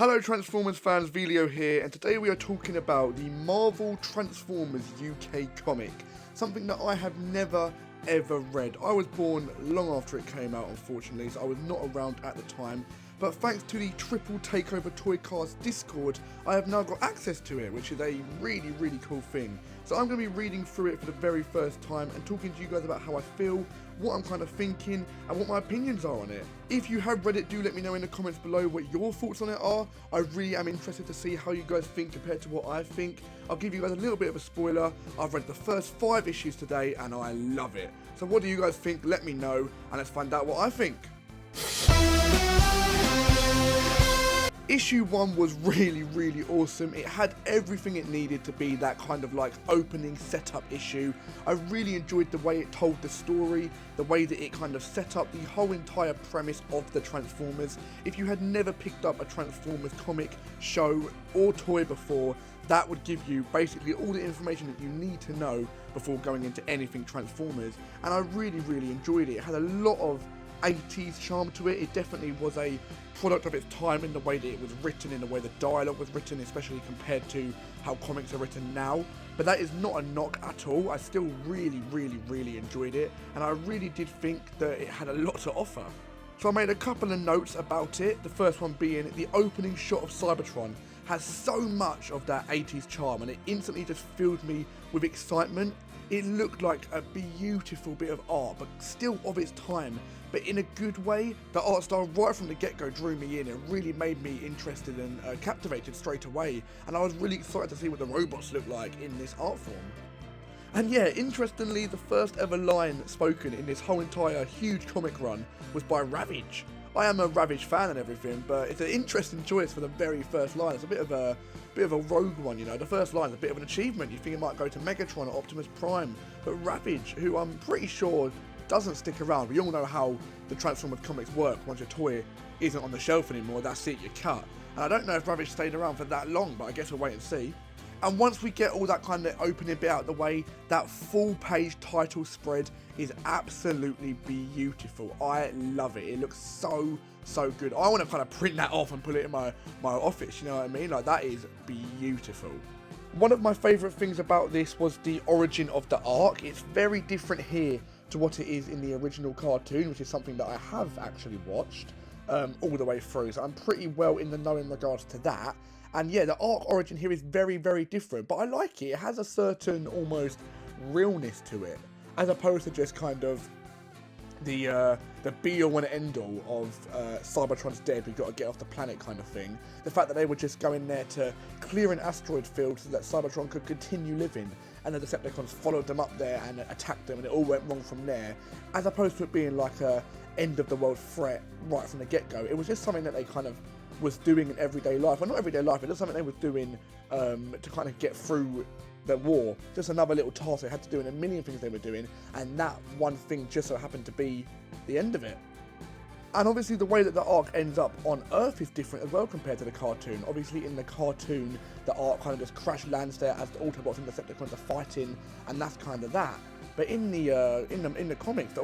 Hello Transformers fans, Veelio here, and today we are talking about the Marvel Transformers UK comic, something that I have never ever read. I was born long after it came out, unfortunately, so I was not around at the time, but thanks to the Triple Takeover Toy Cast Discord, I have now got access to it, which is a really cool thing. So I'm going to be reading through it for the very first time and talking to you guys about how I feel, what I'm kind of thinking, and what my opinions are on it. If you have read it, do let me know in the comments below what your thoughts on it are. I really am interested to see how you guys think compared to what I think. I'll give you guys a little bit of a spoiler. I've read the first 5 issues today and I love it. So what do you guys think? Let me know and let's find out what I think. Issue 1 was really awesome. It had everything it needed to be that kind of like opening setup issue. I really enjoyed the way it told the story, the way that it kind of set up the whole entire premise of the Transformers. If you had never picked up a Transformers comic, show or toy before, that would give you basically all the information that you need to know before going into anything Transformers, and I really enjoyed it. It had a lot of 80s charm to it. It definitely was a product of its time in the way that it was written, in the way the dialogue was written, especially compared to how comics are written now. But that is not a knock at all. I still really enjoyed it, and I really did think that it had a lot to offer. So I made a couple of notes about it, the first one being the opening shot of Cybertron has so much of that 80s charm, and it instantly just filled me with excitement. It looked like a beautiful bit of art, but still of its time, but in a good way. The art style right from the get-go drew me in. It really made me interested and captivated straight away, and I was really excited to see what the robots look like in this art form. And yeah, interestingly, the first ever line spoken in this whole entire huge comic run was by Ravage. I am a Ravage fan and everything, but it's an interesting choice for the very first line. It's a bit of a rogue one, you know. The first line is a bit of an achievement. You think it might go to Megatron or Optimus Prime, but Ravage, who I'm pretty sure doesn't stick around. We all know how the Transformers comics work. Once your toy isn't on the shelf anymore, that's it, you're cut. And I don't know if Ravage stayed around for that long, but I guess we'll wait and see. And once we get all that kind of opening bit out of the way, that full page title spread is absolutely beautiful. I love it. It looks so good. I want to kind of print that off and put it in my office, you know what I mean? Like, that is beautiful. One of my favourite things about this was the origin of the arc. It's very different here to what it is in the original cartoon, which is something that I have actually watched all the way through. So I'm pretty well in the know in regards to that. And yeah, the arc origin here is very different, but I like it. It has a certain almost realness to it, as opposed to just kind of the be-all and end-all of Cybertron's dead, we've got to get off the planet kind of thing. The fact that they were just going there to clear an asteroid field so that Cybertron could continue living, and the Decepticons followed them up there and attacked them, and it all went wrong from there, as opposed to it being like a end-of-the-world threat right from the get-go. It was just something that they kind of was doing in everyday life. Well, not everyday life, but just something they was doing to kind of get through the war. Just another little task they had to do in a million things they were doing, and that one thing just so happened to be the end of it. And obviously the way that the arc ends up on Earth is different as well compared to the cartoon. Obviously in the cartoon, the arc kind of just crash lands there as the Autobots and Decepticons are fighting, and that's kind of that. But in the comics,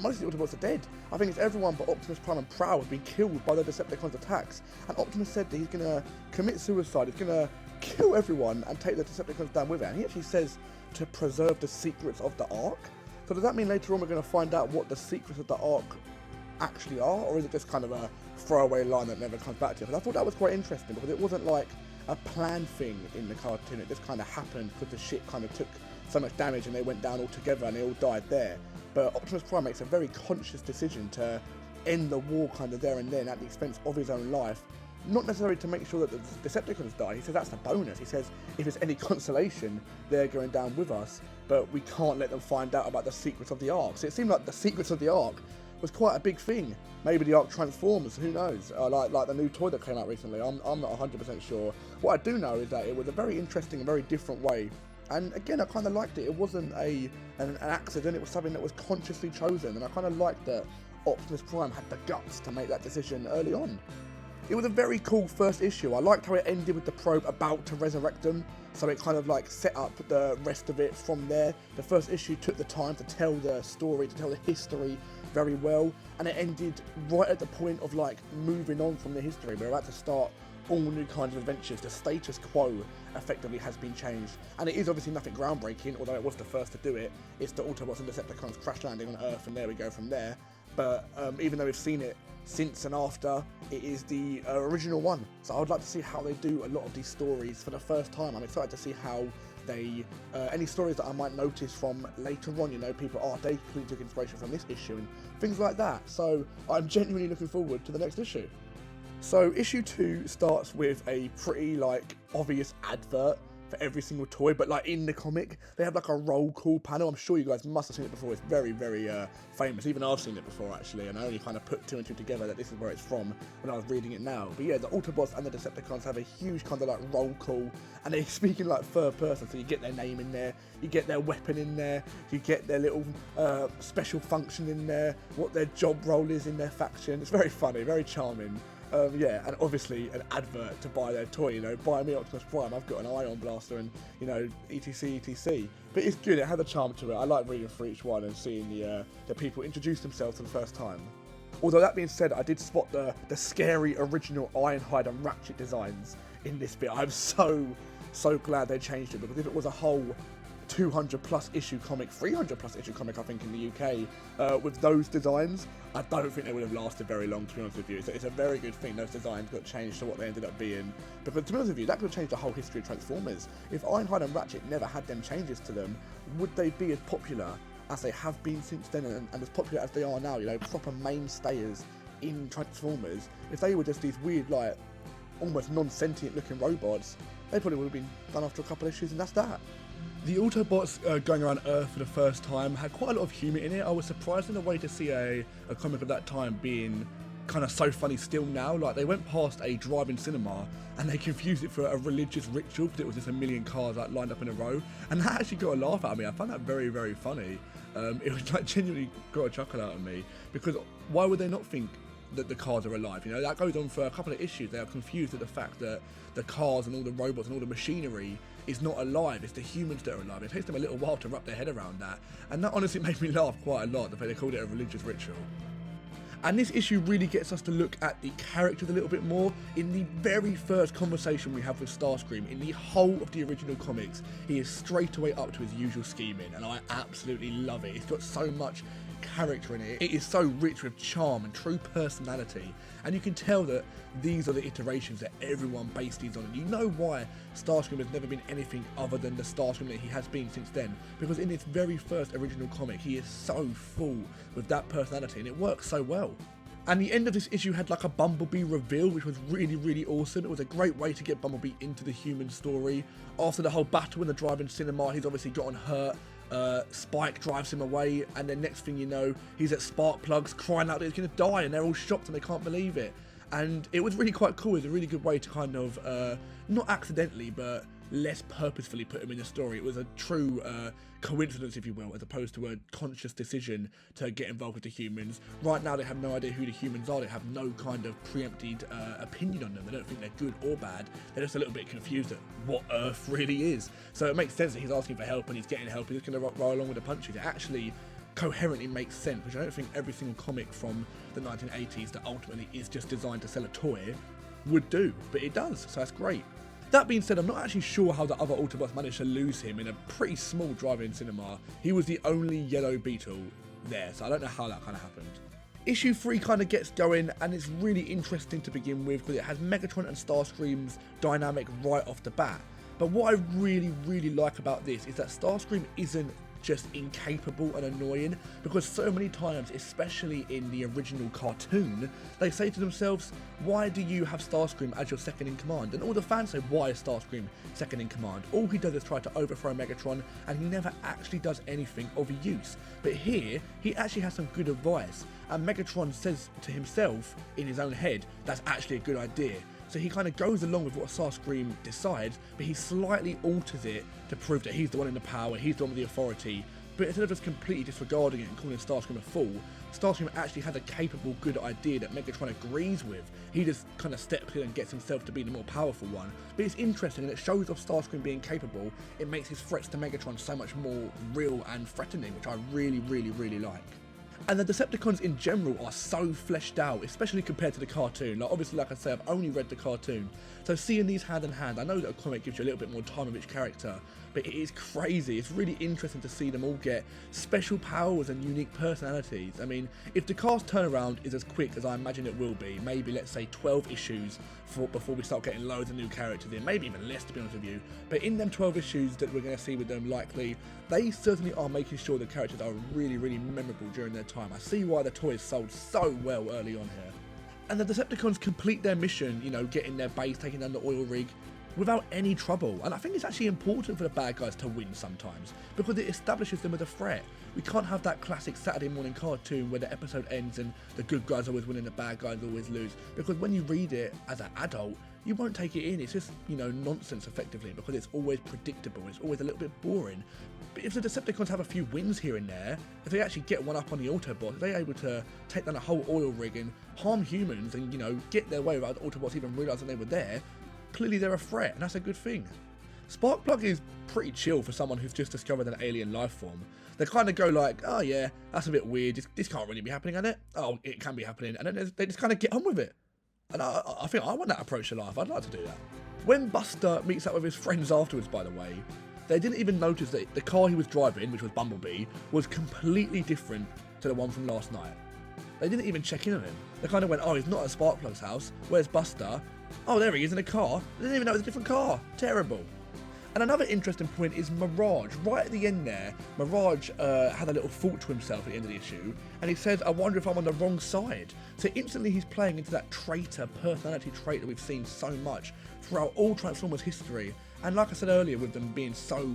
most of the Autobots are dead. I think it's everyone but Optimus Prime and Prowl has been killed by the Decepticons' attacks. And Optimus said that he's going to commit suicide, he's going to kill everyone and take the Decepticons down with it. And he actually says to preserve the secrets of the arc. So does that mean later on we're going to find out what the secrets of the arc actually are? Or is it just kind of a throwaway line that never comes back to you? Because I thought that was quite interesting, because it wasn't like a planned thing in the cartoon. It just kind of happened because the ship kind of took so much damage and they went down all together and they all died there. But Optimus Prime makes a very conscious decision to end the war kind of there and then at the expense of his own life. Not necessarily to make sure that the Decepticons die. He says that's the bonus. He says if it's any consolation, they're going down with us, but we can't let them find out about the secrets of the Ark. So it seemed like the secrets of the Ark was quite a big thing. Maybe the Ark transforms, who knows? Like the new toy that came out recently, I'm not 100% sure. What I do know is that it was a very interesting and very different way. And again, I kind of liked it. It wasn't an accident, it was something that was consciously chosen, and I kind of liked that Optimus Prime had the guts to make that decision early on. It was a very cool first issue. I liked how it ended with the probe about to resurrect them, so it kind of like set up the rest of it from there. The first issue took the time to tell the story, to tell the history very well, and it ended right at the point of like moving on from the history. We're about to start all new kinds of adventures. The status quo effectively has been changed, and it is obviously nothing groundbreaking, although it was the first to do it. It's the Autobots and Decepticons crash landing on Earth, and there we go from there. But even though we've seen it since and after, it is the original one. So I would like to see how they do a lot of these stories for the first time. I'm excited to see how they, any stories that I might notice from later on, you know, people, they completely took inspiration from this issue and things like that. So I'm genuinely looking forward to the next issue. So issue 2 starts with a pretty like obvious advert for every single toy, but like in the comic they have like a roll call panel. I'm sure you guys must have seen it before. It's very, very famous. Even I've seen it before actually, and I only kind of put 2 and 2 together that this is where it's from when I was reading it now. But yeah, the Autobots and the Decepticons have a huge kind of like roll call, and they speak in like third person, so you get their name in there, you get their weapon in there, you get their little special function in there, what their job role is in their faction. It's very funny, very charming. Yeah, and obviously an advert to buy their toy, you know, buy me Optimus Prime, I've got an ion blaster and, you know, etc. But it's good, it had a charm to it. I like reading for each one and seeing the people introduce themselves for the first time. Although that being said, I did spot the scary original Ironhide and Ratchet designs in this bit. I'm so glad they changed it, because if it was a whole 200 plus issue comic, 300 plus issue comic I think in the UK, with those designs, I don't think they would have lasted very long, to be honest with you. It's a very good thing those designs got changed to what they ended up being, because to be honest with you, that could have changed the whole history of Transformers. If Ironhide and Ratchet never had them changes to them, would they be as popular as they have been since then, and as popular as they are now, you know, proper mainstays in Transformers? If they were just these weird, like, almost non-sentient looking robots, they probably would have been done after a couple of issues, and that's that. The Autobots going around Earth for the first time had quite a lot of humour in it. I was surprised in a way to see a comic of that time being kind of so funny still now. Like, they went past a drive-in cinema and they confused it for a religious ritual, because it was just a million cars like lined up in a row, and that actually got a laugh out of me. I found that very, very funny. It was like genuinely got a chuckle out of me, because why would they not think that the cars are alive? You know, that goes on for a couple of issues. They are confused at the fact that the cars and all the robots and all the machinery is not alive. It's the humans that are alive. It takes them a little while to wrap their head around that, and that honestly made me laugh quite a lot, the fact they called it a religious ritual. And this issue really gets us to look at the characters a little bit more. In the very first conversation we have with Starscream, in the whole of the original comics, he is straight away up to his usual scheming, and I absolutely love it. It's got so much character in it. It is so rich with charm and true personality, and you can tell that these are the iterations that everyone based these on, and you know why Starscream has never been anything other than the Starscream that he has been since then, because in its very first original comic he is so full with that personality, and it works so well. And the end of this issue had like a Bumblebee reveal, which was really, really awesome. It was a great way to get Bumblebee into the human story. After the whole battle in the drive-in cinema, he's obviously gotten hurt. Spike drives him away, and then next thing you know, he's at Spark Plugs crying out that he's going to die, and they're all shocked and they can't believe it. And it was really quite cool. It was a really good way to kind of, not accidentally, but less purposefully put him in the story. It was a true coincidence, if you will, as opposed to a conscious decision to get involved with the humans. Right now they have no idea who the humans are. They have no kind of preempted opinion on them. They don't think they're good or bad. They're just a little bit confused at what Earth really is. So it makes sense that he's asking for help and he's getting help. He's just going to roll along with the punches. It actually coherently makes sense, which I don't think every single comic from the 1980s that ultimately is just designed to sell a toy would do, but it does, so that's great. That being said, I'm not actually sure how the other Autobots managed to lose him in a pretty small drive-in cinema. He was the only yellow Beetle there, so I don't know how that kind of happened. Issue 3 kind of gets going, and it's really interesting to begin with because it has Megatron and Starscream's dynamic right off the bat. But what I really, really like about this is that Starscream isn't just incapable and annoying, because so many times, especially in the original cartoon, they say to themselves, why do you have Starscream as your second in command? And all the fans say, why is Starscream second in command? All he does is try to overthrow Megatron, and he never actually does anything of use. But here, he actually has some good advice, and Megatron says to himself in his own head, that's actually a good idea. So he kind of goes along with what Starscream decides, but he slightly alters it to prove that he's the one in the power, he's the one with the authority. But instead of just completely disregarding it and calling Starscream a fool, Starscream actually has a capable, good idea that Megatron agrees with. He just kind of steps in and gets himself to be the more powerful one. But it's interesting, and it shows off Starscream being capable. It makes his threats to Megatron so much more real and threatening, which I really, really, really like. And the Decepticons in general are so fleshed out, especially compared to the cartoon. Like, obviously, like I say, I've only read the cartoon, so seeing these hand in hand, I know that a comic gives you a little bit more time of each character, but it is crazy. It's really interesting to see them all get special powers and unique personalities. I mean, if the cast turnaround is as quick as I imagine it will be, maybe let's say 12 issues before we start getting loads of new characters in, maybe even less to be honest with you, but in them 12 issues that we're going to see with them likely, they certainly are making sure the characters are really, really memorable during their time. I see why the toys sold so well early on here. And the Decepticons complete their mission, you know, getting their base, taking down the oil rig, without any trouble. And I think it's actually important for the bad guys to win sometimes, because it establishes them as a threat. We can't have that classic Saturday morning cartoon where the episode ends and the good guys always win and the bad guys always lose, because when you read it as an adult, you won't take it in. It's just, you know, nonsense effectively, because it's always predictable, it's always a little bit boring. But if the Decepticons have a few wins here and there, if they actually get one up on the Autobots, if they're able to take down a whole oil rig and harm humans and, you know, get their way without the Autobots even realising they were there, clearly they're a threat, and that's a good thing. Sparkplug is pretty chill for someone who's just discovered an alien life form. They kind of go like, oh yeah, that's a bit weird, this can't really be happening, can it? Oh, it can be happening, and then they just kind of get on with it. And I think I want that approach to life. I'd like to do that. When Buster meets up with his friends afterwards, by the way, they didn't even notice that the car he was driving, which was Bumblebee, was completely different to the one from last night. They didn't even check in on him. They kind of went, oh, he's not at Sparkplug's house. Where's Buster? Oh, there he is in a car. They didn't even know it was a different car. Terrible. And another interesting point is Mirage. Right at the end there, Mirage had a little thought to himself at the end of the issue, and he says, I wonder if I'm on the wrong side. So instantly he's playing into that traitor personality trait that we've seen so much throughout all Transformers history. And like I said earlier, with them being so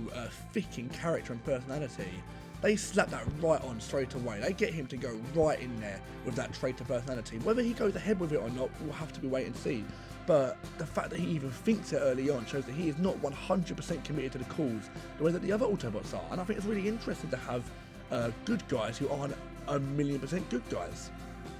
thick in character and personality, they slap that right on straight away. They get him to go right in there with that traitor personality. Whether he goes ahead with it or not, we'll have to be wait and see. But the fact that he even thinks it early on shows that he is not 100% committed to the cause the way that the other Autobots are. And I think it's really interesting to have good guys who aren't 1,000,000% good guys.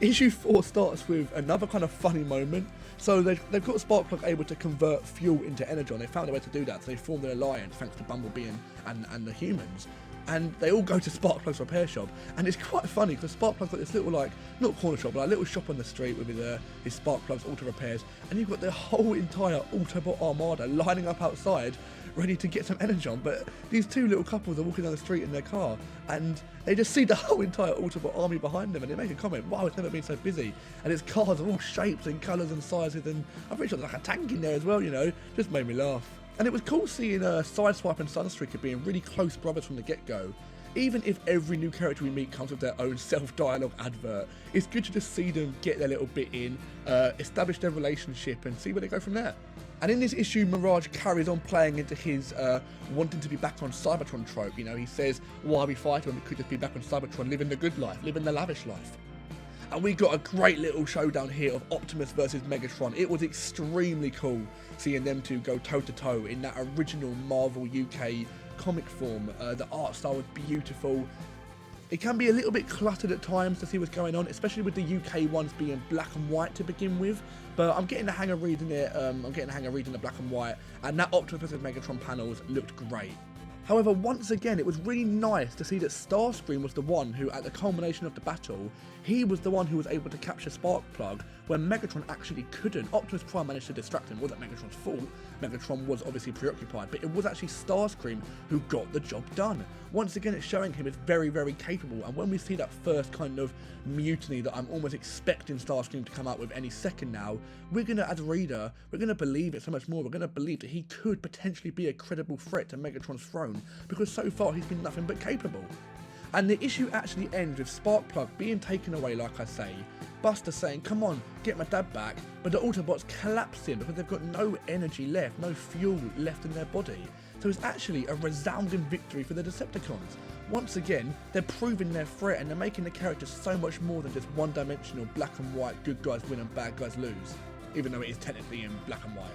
Issue 4 starts with another kind of funny moment. So they've got Sparkplug able to convert fuel into energon. They found a way to do that, so they formed an alliance thanks to Bumblebee and the humans. And they all go to Sparkplug's repair shop, and it's quite funny because Sparkplug's got this little, like, not corner shop, but a little shop on the street with his Sparkplug's auto repairs, and you've got the whole entire Autobot armada lining up outside ready to get some energon. But these two little couples are walking down the street in their car, and they just see the whole entire Autobot army behind them, and they make a comment, wow, it's never been so busy. And its cars are all shapes and colours and sizes, and I'm pretty sure there's like a tank in there as well, you know. Just made me laugh. And it was cool seeing Sideswipe and Sunstreaker being really close brothers from the get-go. Even if every new character we meet comes with their own self-dialogue advert, it's good to just see them get their little bit in, establish their relationship, and see where they go from there. And in this issue, Mirage carries on playing into his wanting to be back on Cybertron trope. You know, he says, why are we fighting when we could just be back on Cybertron, living the good life, living the lavish life? And we got a great little showdown here of Optimus versus Megatron. It was extremely cool seeing them two go toe-to-toe in that original Marvel UK comic form. The art style was beautiful. It can be a little bit cluttered at times to see what's going on, especially with the UK ones being black and white to begin with. But I'm getting the hang of reading it. I'm getting the hang of reading the black and white. And that Optimus versus Megatron panels looked great. However, once again, it was really nice to see that Starscream was the one who, at the culmination of the battle, he was the one who was able to capture Sparkplug when Megatron actually couldn't. Optimus Prime managed to distract him. It wasn't Megatron's fault. Megatron was obviously preoccupied, but it was actually Starscream who got the job done. Once again, it's showing him is very, very capable, and when we see that first kind of mutiny that I'm almost expecting Starscream to come out with any second now, we're going to, as a reader, we're going to believe it so much more. We're going to believe that he could potentially be a credible threat to Megatron's throne, because so far he's been nothing but capable. And the issue actually ends with Sparkplug being taken away, like I say, Buster saying, come on, get my dad back, but the Autobots collapsing because they've got no energy left, no fuel left in their body. So it's actually a resounding victory for the Decepticons. Once again, they're proving their threat, and they're making the characters so much more than just one-dimensional black and white, good guys win and bad guys lose, even though it is technically in black and white.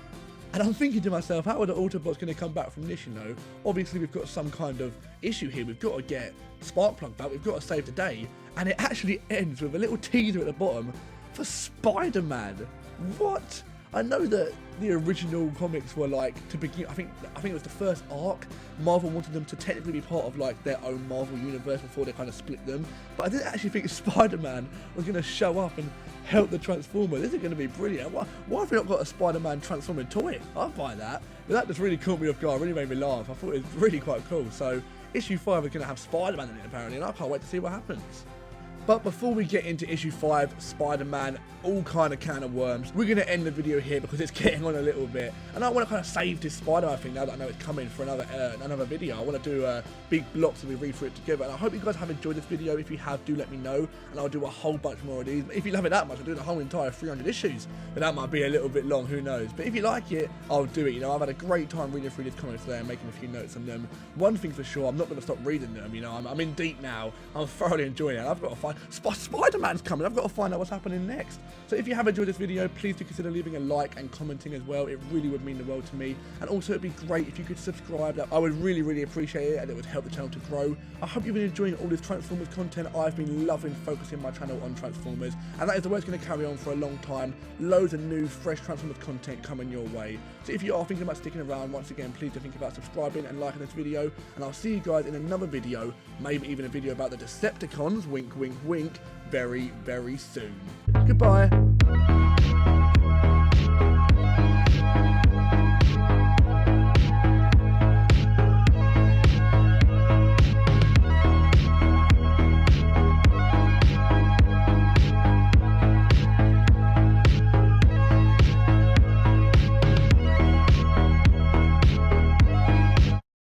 And I'm thinking to myself, how are the Autobots going to come back from this, you know? Obviously, we've got some kind of issue here. We've got to get Sparkplug back. We've got to save the day. And it actually ends with a little teaser at the bottom for Spider-Man. What? I know that the original comics were like, to begin, I think it was the first arc, Marvel wanted them to technically be part of like their own Marvel universe before they kind of split them, but I didn't actually think Spider-Man was going to show up and help the Transformers. This is going to be brilliant. Why have we not got a Spider-Man transforming toy? I'll buy that. But that just really caught me off guard, really made me laugh. I thought it was really quite cool. So issue 5 is going to have Spider-Man in it apparently, and I can't wait to see what happens. But before we get into issue 5, Spider-Man, all kind of can of worms, we're going to end the video here because it's getting on a little bit. And I want to kind of save this Spider-Man thing now that I know it's coming for another video. I want to do big blocks and we read through it together. And I hope you guys have enjoyed this video. If you have, do let me know. And I'll do a whole bunch more of these. If you love it that much, I'll do the whole entire 300 issues. But that might be a little bit long, who knows. But if you like it, I'll do it. You know, I've had a great time reading through these comics today and making a few notes on them. One thing for sure, I'm not going to stop reading them. You know, I'm in deep now. I'm thoroughly enjoying it. I've got to find... Spider-Man's coming. I've got to find out what's happening next. So if you have enjoyed this video, please do consider leaving a like and commenting as well. It really would mean the world to me. And also it'd be great if you could subscribe. I would really appreciate it, and it would help the channel to grow. I hope you've been enjoying all this Transformers content. I've been loving focusing my channel on Transformers, and that is the way it's going to carry on for a long time. Loads of new, fresh Transformers content coming your way. So if you are thinking about sticking around, once again, please do think about subscribing and liking this video. And I'll see you guys in another video, maybe even a video about the Decepticons, wink, wink, wink, very soon. Goodbye.